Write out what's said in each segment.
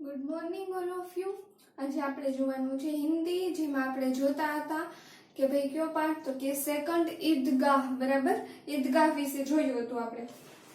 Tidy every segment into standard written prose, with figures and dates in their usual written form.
Good morning all of you. આજે આપણે જોવાનું છે હિન્દી, જેમાં આપણે જોતા હતા કે ભાઈ કયો પાઠ, તો કે સેકન્ડ ઈદગાહ. બરાબર, ઈદગાહ વિશે જોયું હતું આપણે.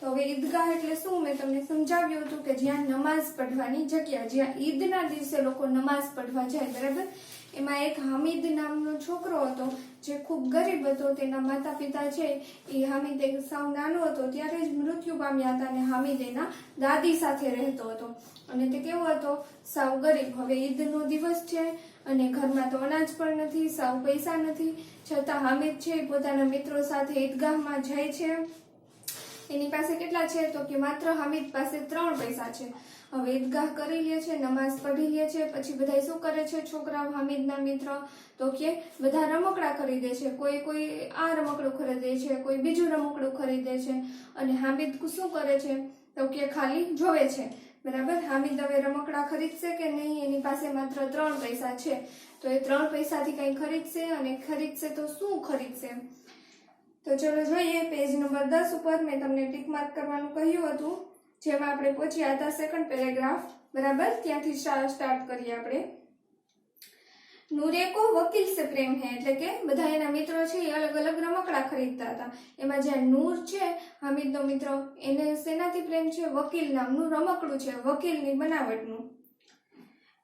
તો હવે ઈદગાહ એટલે શું, મેં તમને સમજાવ્યું હતું કે જ્યાં નમાઝ પઢવાની જગ્યા, જ્યાં ઈદના દિવસે લોકો નમાઝ પઢવા જાય. બરાબર, એમાં એક હામિદ નામનો છોકરો હતો જે ખૂબ ગરીબ હતો. તેના માતા પિતા છે એ હામિદ સાવ નાનો હતો ત્યારે જ મૃત્યુ પામ્યા હતા અને હામિદ એના દાદી સાથે રહેતો હતો અને તે કેવો હતો, સાવ ગરીબ. હવે ઈદનો દિવસ છે અને ઘરમાં તો અનાજ પણ નથી, સાવ પૈસા નથી, છતાં હામિદ છે પોતાના મિત્રો સાથે ઈદગાહમાં જાય છે. એની પાસે કેટલા છે, તો કે માત્ર હામિદ પાસે 3 પૈસા છે. હવે ઈદગાહ કરી લે છે, નમાઝ પઢી લે છે, પછી બધા શું કરે છે છોકરાઓ, હામિદના મિત્ર, તો કે બધા રમકડા ખરીદે છે. કોઈ આ રમકડું ખરીદે છે, કોઈ બીજું રમકડું ખરીદે છે અને હામિદ શું કરે છે, તો કે ખાલી જોવે છે. બરાબર, હામિદ હવે રમકડા ખરીદશે કે નહીં, એની પાસે માત્ર 3 પૈસા છે. તો એ 3 પૈસાથી કંઈ ખરીદશે, અને ખરીદશે તો શું ખરીદશે. તો ચલો જોઈએ, પેજ નંબર 10 ઉપર મેં તમને ટીક માર્ક કરવાનું કહ્યું હતું, જેમાં આપણે પહોંચ્યા હતા સેકન્ડ પેરેગ્રાફ. બરાબર, ત્યાંથી સ્ટાર્ટ કરીએ આપણે. નૂરે કો વકીલ સે પ્રેમ હે, એટલે કે બધા એના મિત્રો છે એ અલગ અલગ રમકડા ખરીદતા હતા. એમાં જે નૂર છે હામિદનો મિત્ર, એને શેનાથી પ્રેમ છે, વકીલ નામનું રમકડું છે, વકીલની બનાવટનું.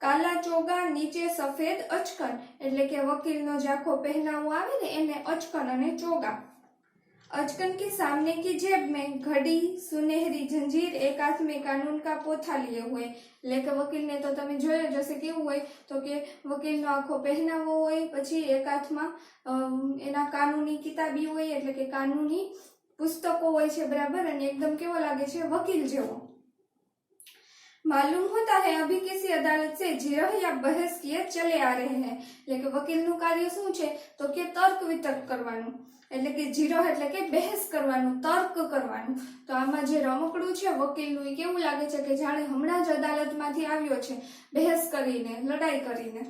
કાલા ચોગા નીચે સફેદ અચકન, એટલે કે વકીલનો જે આખો પહેનાવો આવે ને એને અચકન અને ચોગા. अचकन के सामने की जेब में घड़ी सुनहरी जंजीर, एक हाथ में कानून का पोथा लिए हुए. એટલે કે વકીલને તો તમે જોયો જશે કેવું હોય, તો કે વકીલનો આખો પહેનાવો હોય, પછી એક હાથમાં એના કાનૂની કિતાબી હોય, એટલે કે કાનૂની પુસ્તકો હોય છે. બરાબર, અને એકદમ કેવો લાગે છે, વકીલ જેવો. मालूम होता है अभी किसी अदालत से जिरह या बहस किए चले आ रहे हैं. એટલે કે વકીલનું કાર્ય શું છે, તો કે તર્ક વિતર્ક કરવાનું, એટલે કે જીરહ એટલે કે બહેસ કરવાનું, તર્ક કરવાનું. તો આમાં જે રમકડું છે વકીલનું, એ કેવું લાગે છે કે જાણે હમણાં જ અદાલતમાંથી આવ્યો છે, બહેસ કરીને, લડાઈ કરીને.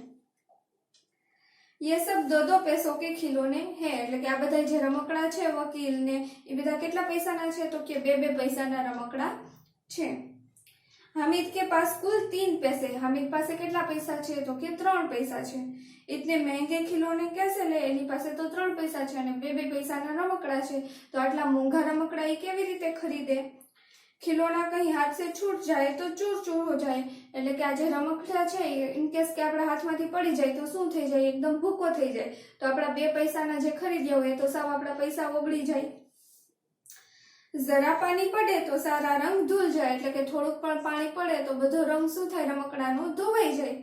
ये सब 2-2 पैसों के खिलौने हैं, એટલે કે આ બધા જે રમકડા છે વકીલને, એ બધા કેટલા પૈસાના છે, તો કે 2-2 પૈસાના રમકડા છે. हामिद के पास कुल 3 पैसे, हामिद પાસે કેટલા પૈસા છે, તો કે 3 પૈસા છે. इतने महंगे खिलौने कैसे ले, એની પાસે તો 3 પૈસા છે અને 2-2 પૈસાના રમકડા છે, તો આટલા મોંઘા રમકડા એ કેવી રીતે ખરીદે. खिलौना कहीं हाथ से छूट जाए तो चूर चूर हो जाए, એટલે કે આ જે રમકડા છે ઇન કેસ કે આપણા હાથમાંથી પડી જાય તો શું થઈ જાય, એકદમ ભૂકો થઈ જાય. તો આપણા 2 પૈસાના જે ખરીદ્યા હોય તો સાવ આપણા પૈસા ઓગળી જાય. जरा पानी पड़े तो सारा रंग धुल जाए, એટલે કે થોડુંક પણ પાણી પડે તો બધો રંગ શું થાય, રમકડાનો ધોવાઈ જાય.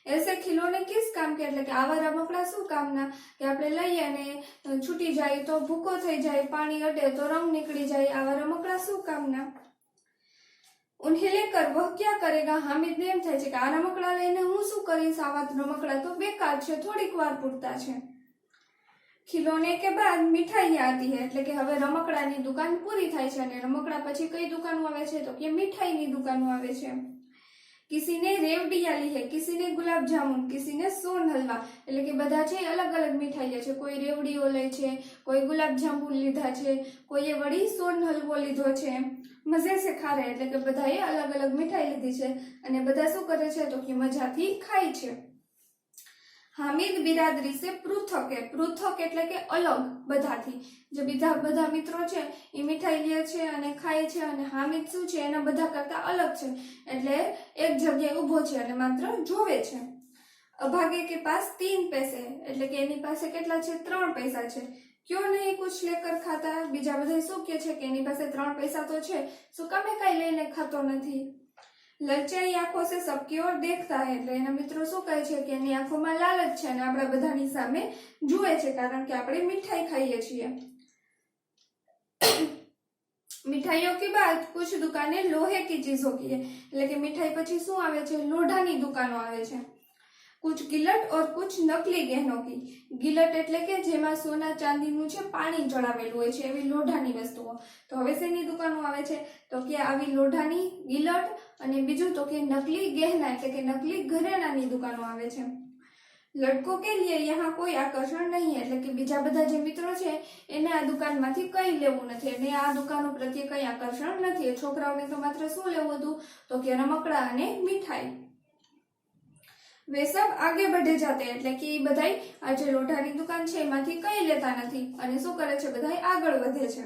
ऐसे खिलौने किस काम के, એટલે કે આવા રમકડા શું કામના, કે આપણે લઈએ અને છૂટી જાય તો ભૂકો થઈ જાય, પાણી અડે તો રંગ નીકળી જાય, આવા રમકડા શું કામના. ઉन्हें लेकर वह क्या करेगा, हामिद ને એમ થાય છે કે આ રમકડા લઈને હું શું કરીશ, આવા રમકડા તો બેકાર છે, થોડીક વાર પૂરતા છે. खिलौने के बाद मिठाई आती है, એટલે કે હવે રમકડાની દુકાન પૂરી થાય છે અને રમકડા પછી કઈ દુકાનો આવે છે, તો કે મીઠાઈની દુકાનો આવે છે. किसी ने रेवड़ियां ली है, किसी ने गुलाब जामुन, किसी ने सोन हलवा, એટલે કે બધા છે અલગ અલગ મીઠાઈ લે છે. કોઈ રેવડીઓ લે છે, કોઈ ગુલાબ જામુન લીધા છે, કોઈએ વળી સોન હલવો લીધો છે. મજે સે ખા રહે, એટલે કે બધાએ અલગ અલગ મીઠાઈ લીધી છે અને બધા શું કરે છે, તો કે મજાથી ખાય છે. हामिद बिरादरी से पृथक है, पृथक એટલે કે અલગ બધાથી. જે બધા મિત્રો છે એ મીઠાઈ લે છે અને ખાય છે, અને હામિદ શું છે, એના બધા કરતા અલગ છે, એટલે એક જગ્યાએ ઊભો છે અને માત્ર જોવે છે. અભાગે કે પાસ 3 पैसे, એટલે કે એની પાસે કેટલા છે, 3 પૈસા છે. क्यों नहीं कुछ लेकर खाता, બીજા બધા શું કહે છે કે એની પાસે 3 પૈસા તો છે, શું કામે કઈ લઈને ખાતો નથી. લલચાઈ આંખો સે સબકી ઓર દેખતા હૈ, એટલે એના મિત્રો શું કહે છે કે એની આંખોમાં લાલચ છે અને આપણા બધાની સામે જુએ છે, કારણ કે આપણે મીઠાઈ ખાઈએ છીએ. मिठाइयों के बाद कुछ दुकानें लोहे की चीजों की है, એટલે કે મીઠાઈ પછી શું આવે છે, લોઢાની દુકાનો આવે છે. कुछ गिलट और कुछ नकली गहनों की, गिलट એટલે કે જેમાં સોના ચાંદીનું છે પાણી જળાવેલું હોય છે, એવી લોઢાની વસ્તુઓ. તો હવે શેની દુકાનો આવે છે, તો કે આવી લોઢાની, ગિલટ અને બીજું તો કે નકલી ગહેના, એટલે કે નકલી ઘરેણાની દુકાનો આવે છે. લડકો કે લીએ યહાં કોઈ આકર્ષણ નહીં, એટલે કે બીજા બધા જે મિત્રો છે એને આ દુકાનમાંથી કંઈ લેવું નથી, અને આ દુકાનો પ્રત્યે કંઈ આકર્ષણ નથી. છોકરાઓને તો માત્ર શું લેવું હતું, તો કે રમકડા અને મીઠાઈ. वे सब आगे बढ़े जाते हैं એટલે કે એ બધાય આ જે લોઢાની દુકાન છે એમાંથી કઈ લેતા નથી અને શું કરે છે બધાય આગળ વધે છે।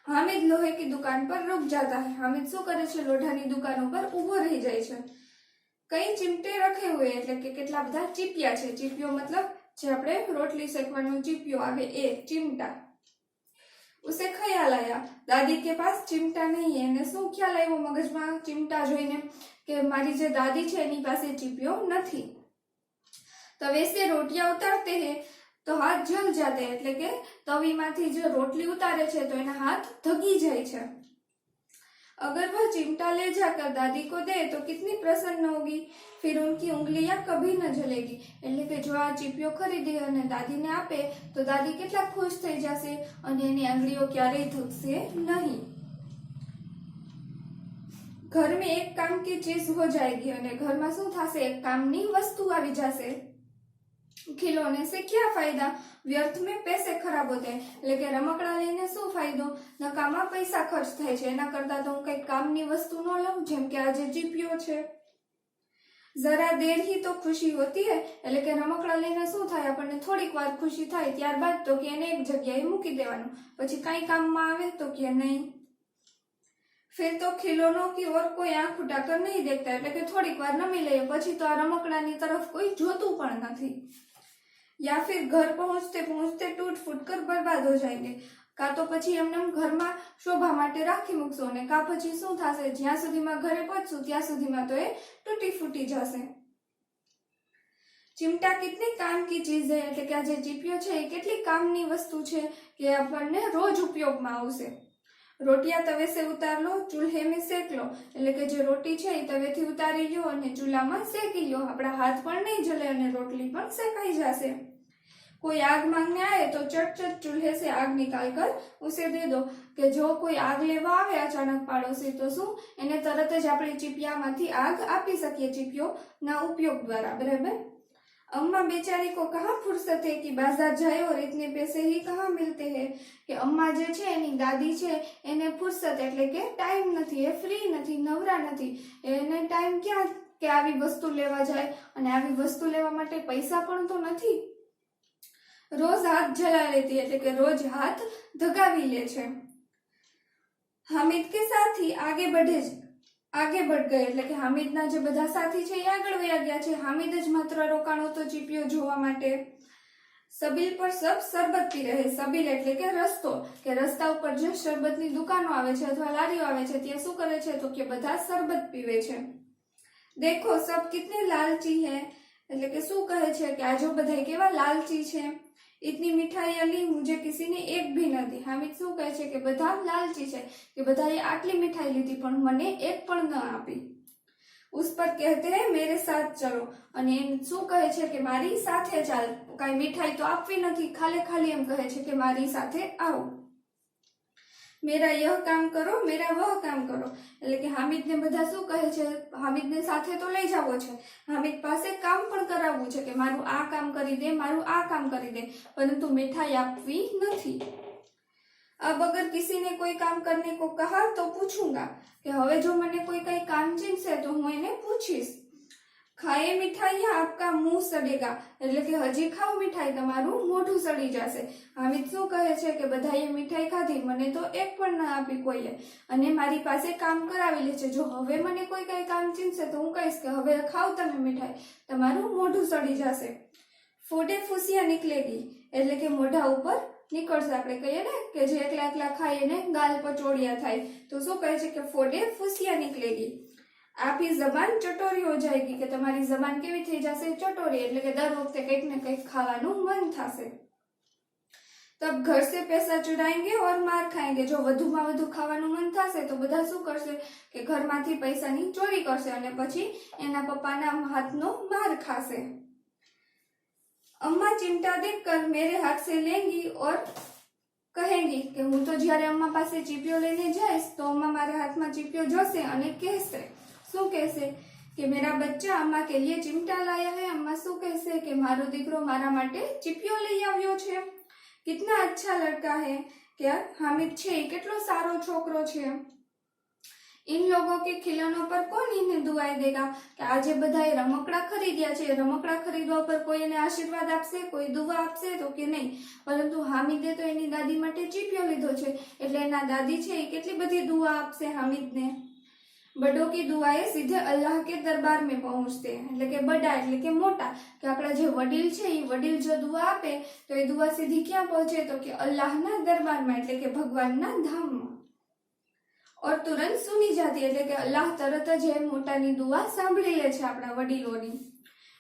हामिद लोहे की दुकान पर रुक जाता है। हामिद શું કરે છે લોઢાની દુકાન ઉપર ઊભો રહી જાય છે। कई चिमटे रखे हुए એટલે કે કેટલા બધા ચીપિયા છે। ચીપિયો મતલબ જે આપણે રોટલી શેકવાનો ચીપિયો આવે એ चिमटा। उसे ख्याल आया दादी के पास चिमटा नहीं है। એને શું ખ્યાલ આવ્યો મગજમાં ચિમટા જોઈને કે મારી જે દાદી છે એની પાસે ચીપિયો નથી। तवे से रोटियां उतारते हैं तो हाथ जल जाते हैं એટલે કે તવીમાંથી जो रोटली उतारे છે तो એના હાથ ધગી જાય છે। अगर वह चिमटा ले जाकर दादी को दे तो कितनी प्रसन्न होगी, फिर उनकी उंगलियां कभी न जलेगी। એટલે કે જો આ ચીપિયો ખરીદી અને દાદીને આપે તો દાદી કેટલા ખુશ થઈ જશે અને એની આંગળીઓ ક્યારેય ધગશે નહીં। घर में एक काम की चीज हो जाएगी અને ઘરમાં શું થશે એક કામની વસ્તુ આવી જશે। खिलौने से क्या फायदा, व्यर्थ में पैसे खराब होते हैं। એટલે કે રમકડા લઈને શું ફાયદો, નકામા પૈસા ખર્ચ થાય છે। એના કરતા તો હું કઈ કામની વસ્તુ ન લઉં જેમ કે આ જે ચીપિયો છે। જરા દેર ही तो खुशी होती है એટલે કે રમકડા લઈને શું થાય આપણને થોડીક વાર ખુશી થાય ત્યારબાદ તો કે એને એક જગ્યાએ મૂકી દેવાનું પછી કઈ કામમાં આવે તો કે નહીં। फिर तो खिलौनों की ओर कोई आंख उठाकर नहीं देखता એટલે કે થોડીક વાર નમી લઈએ પછી તો આ રમકડાની તરફ કોઈ જોતું પણ નથી। या फिर घर पहुंचते पहुंचते टूट फूट कर बर्बाद हो जाएंगे। का तो પછી એમને ઘરમાં શોભા માટે રાખી મૂકશો અને કા પછી શું થશે જ્યાં સુધીમાં ઘરે પહોંચશું ત્યાં સુધીમાં તો એ તૂટી ફૂટી જશે। चिमटा कितनी काम की चीज है એટલે કે આ જે ચીપિયો છે એ કેટલી કામની વસ્તુ છે કે આપણને રોજ ઉપયોગમાં આવશે। रोटियां तवे से उतार लो, चूल्हे में सेक लो એટલે કે જે રોટી છે એ તવેથી ઉતારી લો અને ચૂલામાં શેકી લો। આપણા હાથ પણ નહીં જલે અને રોટલી પણ શેકાઈ જશે। कोई आग मांगने आए तो चट चट चूल्हे से आग निकाल कर उसे दे दो કે જો કોઈ આગ લેવા આવે અચાનક પાડોશી તો શું એને તરત જ આપણે ચીપિયામાંથી આગ આપી શકીએ ચીપિયો ના ઉપયોગ દ્વારા। બરાબર। अम्मा बेचारी को कहाँ फुर्सत है कि बाजार जाए और इतने पैसे ही कहाँ मिलते हैं કે અમ્મા જે છે એની દાદી છે એને ફુરસત એટલે કે ટાઈમ નથી, એ ફ્રી નથી, નવરા નથી, એને ટાઈમ ક્યાં કે આવી વસ્તુ લેવા જાય અને આવી વસ્તુ લેવા માટે પૈસા પણ તો નથી। रोज हाथ जला लेती એટલે કે રોજ હાથ ધગાવી લે છે। हामिद के साथी आगे बढ़ गए એટલે કે હામિદના જે બધા સાથી છે એ આગળ વયા ગયા છે। હામિદ જ માત્ર રોકાણો તો ચીપિયો જોવા માટે। સબીલ પર સબ શરબત પી રહે। સબીલ એટલે કે રસ્તો, કે રસ્તા ઉપર જે શરબતની દુકાનો આવે છે અથવા લારીઓ આવે છે ત્યાં શું કરે છે તો કે બધા શરબત પીવે છે। દેખો સબ કિતને લાલચી હે એટલે કે શું કહે છે કે આ જો બધા કેવા લાલચી છે। इतनी मिठाई अली मुझे किसी ने एक भी न दी। हामिद શું કહે છે કે બધા લાલચી છે કે બધાએ આટલી મીઠાઈ લીધી પણ મને એક પણ ન આપી। उस पर कहते हैं मेरे साथ चलो અને એમ શું કહે છે કે મારી સાથે ચાલ। કઈ મીઠાઈ તો આપવી નથી, ખાલી એમ કહે છે કે મારી સાથે આવો। मेरा यह काम करो मेरा वह काम करो એટલે કે હામિદને બધા શું કહે છે હામિદને સાથે તો લઈ જાવો છે, હામિદ પાસે કામ પણ કરાવવું છે કે મારું આ કામ કરી દે, મારું આ કામ કરી દે, પરંતુ મીઠાઈ આપવી નથી। अब अगर किसी ने कोई काम करने को कहा तो पूछूंगा કે હવે જો મને કોઈ કઈ કામ ચીનશે તો હું એને પૂછીશ। ખાए मिठाई आपका मुंह सड़ेगा એટલે કે હજી ખાવ મીઠાઈ તમારું મોઢું સડી જશે। હામિદ શું કહે છે કે બધાએ મીઠાઈ ખાધી મને તો એક પણ ન આપી કોઈએ અને મારી પાસે કામ કરાવી લે છે। જો હવે મને કોઈ કઈ કામ ચીનશે તો હું કહીશ કે હવે ખાવ તમે મીઠાઈ, તમારું મોઢું સડી જશે। ફોડે ફૂસિયા નીકળેગી એટલે કે મોઢા ઉપર નીકળશે। આપણે કહીએ ને કે જે એકલા ખાઈએ ને ગાલ પચોડિયા થાય તો શું કહે છે કે ફોડે ફૂસિયા નીકળેગી। आपकी जबान चटोरी हो जाएगी કે તમારી જબાન કેવી થઈ જશે ચટોરી એટલે કે દર વખતે કંઈક ને કંઈક ખાવાનું મન થશે। तब घर से पैसा चुराएंगे और मार खाएंगे જો વધુમાં વધુ ખાવાનું મન થશે તો બધા શું કરશે કે ઘરમાંથી પૈસાની ચોરી કરશે અને પછી એના પપ્પાના હાથનો માર ખાશે। अम्मा चिमटा देखकर मेरे हाथ से लेंगी और कहेंगी કે હું તો જ્યારે અમ્મા પાસે ચીપિયો લઈને જઈશ તો અમ્મા મારા હાથમાં ચીપિયો જોશે અને કહેશે શું કહેશે કે मेरा बच्चा अम्मा के लिए चिमटा लाया है। अम्मा શું કહેશે કે મારો દીકરો મારા માટે ચીપિયો લઈ આવ્યો છે। कितना अच्छा लड़का है કે हामिद છે કેટલો સારો છોકરો છે। इन लोगों के खिलौनों पर कौन इन्हें नहीं दुआएं देगा कि આજે બધાએ રમકડા ખરીદ્યા છે, રમકડા ખરીદવા પર કોઈ એને આશીર્વાદ આપશે, કોઈ દુઆ આપશે તો કે નહીં, પરંતુ હામિદે તો એની દાદી માટે ચીપિયો લીધો છે એટલે એના દાદી છે એ કેટલી બધી દુઆ આપશે હામિદને। बड़ों की दुआएं सीधे अल्लाह के दरबार में पहुंचते हैं, એટલે કે બડા એટલે કે મોટા, કે આપણા જે વડીલ છે એ વડીલ જો દુઆ આપે તો એ દુઆ સીધી ક્યાં પહોંચે તો કે અલ્લાહના દરબારમાં એટલે કે ભગવાનના ધામમાં। और तुरंत सुनी जाती એટલે કે અલ્લાહ તરત જ એ મોટાની દુઆ સાંભળી લે છે આપણા વડીલોની।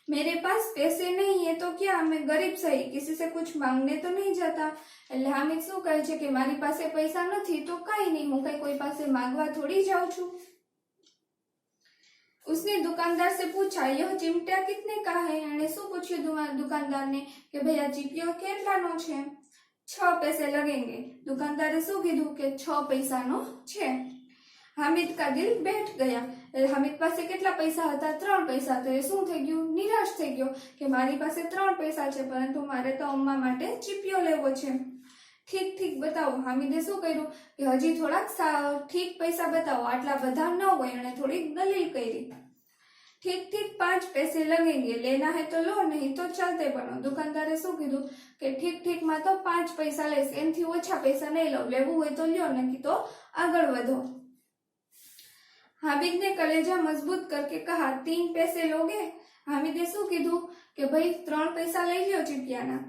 मेरे पास पैसे नहीं है तो क्या, मैं गरीब सही, किसी से कुछ मांगने तो नहीं जाता। એટલે હામિદ શું કહે છે કે મારી પાસે પૈસા નથી તો કાઈ નહીં, હું કઈ કોઈ પાસે માંગવા થોડી જાઉં છું। उसने दुकानदार से पूछा यह चिमटा कितने का है। एने शू पूछ्यु दुकानदार ने कि भैया चीपियो केटलानो छे। 6 पैसे लगेंगे। दुकानदारे शू कीधु के 6 पैसानो छे। हामिद का दिल बैठ गया। हामिद पासे केटला पैसा हता 3 पैसा। तो ए शुं थई गयुं, निराश थई गयो कि मारी पासे 3 पैसा छे परंतु मारे तो अम्मा माटे चीपियो लेवो छे। ठीक ठीक बताओ। हामिदे शू कर्युं कि हजी थोड़ा ठीक पैसा बताओ, आटला बधा न होय। एणे थोड़ी दलील करी। ठीक ठीक 5 पैसे लगेंगे, लेना है तो लो, नहीं तो चलते बनो। दुकानदारे शू कीधुं कि ठीक ठीक में तो 5 पैसा लेश, एनथी ओछा पैसा नहीं लो, लेवुं होय तो ल्यो, नहीं तो आगळ वधो। हामिद ने कलेजा मजबूत करके कहा 3 पैसे लोगे। हामिदे शू कीधुं कि भाई 3 पैसा लई ल्यो चीपियाना।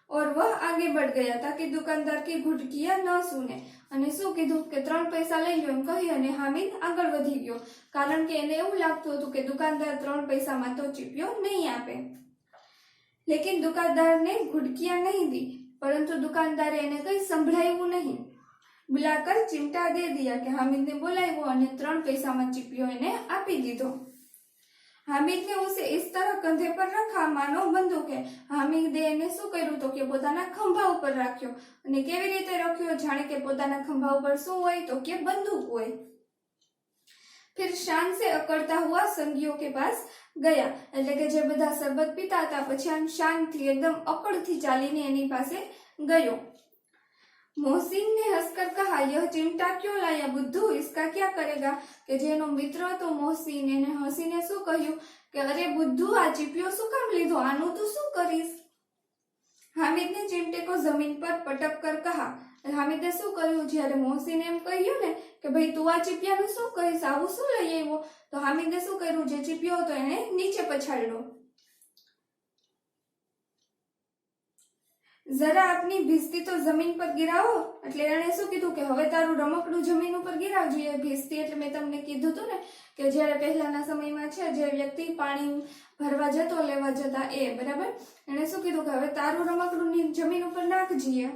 और वह आगे बढ़ गया ताकि दुकानदार की घुटकियां न सुने। અને શું કીધું કે 3 પૈસા લઈ લ્યો એમ કહી અને હામિદ આગળ વધી ગયો, કારણ કે એને એવું લાગતું હતું કે દુકાનદાર 3 પૈસામાં તો ચીપિયો નહીં આપે। લેકિન दुकानदार ने घुटकियां नहीं दी, परंतु दुकानदारे એને કઈ સંભળાયું नहीं। बुलाकर चिमटा दे दिया कि हामिद ने बोलाવ્યો અને 3 પૈસામાં ચીપિયો એને આપી દીધો। हामिद ने उसे इस तरह कंधे पर रखा मानो बंदूक है। हामिदे ने शू कर्युं तो के पोताना खंभा उपर राख्यो। अने केवी रीते राख्यो, जाणे के पोताना खंभा उपर शुं होय तो के बंदूक होय। फिर शान से अकड़ता हुआ संगियों के पास गया। એટલે કે જે બધા શરબત પીતા હતા પછી આમ શાંતથી एकदम અકડથી ચાલીને એની પાસે ગયો। मोहसिन ने हंसकर कहा यह चिमटा क्यों लाया बुद्धू, इसका क्या करेगा। के जेनो मित्र तो मोहसिन ने हसीने शू कह्युं कि अरे बुद्धू आ चीपियो शू काम लीधो, आनु तू शू करीश। हामिद ने चिमटे को जमीन पर पटक कर कहा। हामिदे शू कर्युं, ज्यारे मोहसिने एम कह्युं ने कि भाई तू आ चीपियानुं शू कहीश, आवुं शू लई आव्यो, तो हामिदे शू कर्युं, जे चीपियो हतो एने नीचे पछाड्यो। जरा अपनी भीस्ती तो जमीन पर गिरावो। એટલે એણે શું કીધું કે હવે તારું રમકડું જમીન ઉપર ગિરાવજો। ભીસ્તી એટલે મેં તમને કીધું હતું ને કે જ્યારે પહેલાના સમયમાં છે જે વ્યક્તિ પાણી ભરવા જતો લેવા જતા એ, બરાબર। એણે શું કીધું કે હવે તારું રમકડું જમીન ઉપર નાખજીએ।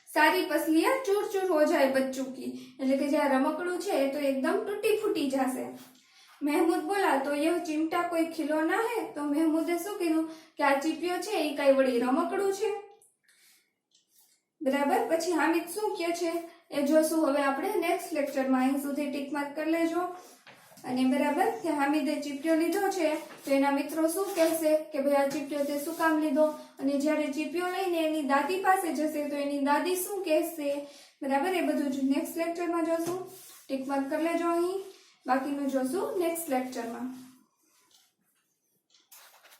सारी पसलियां चूर चूर हो जाए बच्चों की, એટલે કે જે રમકડું છે એ તો એકદમ તૂટી ફૂટી જશે। महमूद बोला तो यह चिमटा कोई खिलौना है। तो महमूदे शू कीधुं कि आ चीपियो छे ए कई वળી रमकड़ું છે, बराबर। પછી हामिद શું કહે છે એ જોશું હવે આપણે નેક્સ્ટ લેક્ચરમાં। અહીં સુધી ટીક માર્ક કરી લેજો। અને બરાબર કે હામિદે ચીપિયો લીધો છે તો એના મિત્રો શું કહેશે કે ભાઈ આ ચીપિયો તે શું કામ લીધો, અને જ્યારે ચીપિયો લઈને એની દાદી પાસે જશે તો એની દાદી શું કહેશે, બરાબર। એ બધું જ નેક્સ્ટ લેક્ચરમાં જોશું। ટીક માર્ક કરી લેજો અહીં, બાકીનું જોશું નેક્સ્ટ લેક્ચરમાં।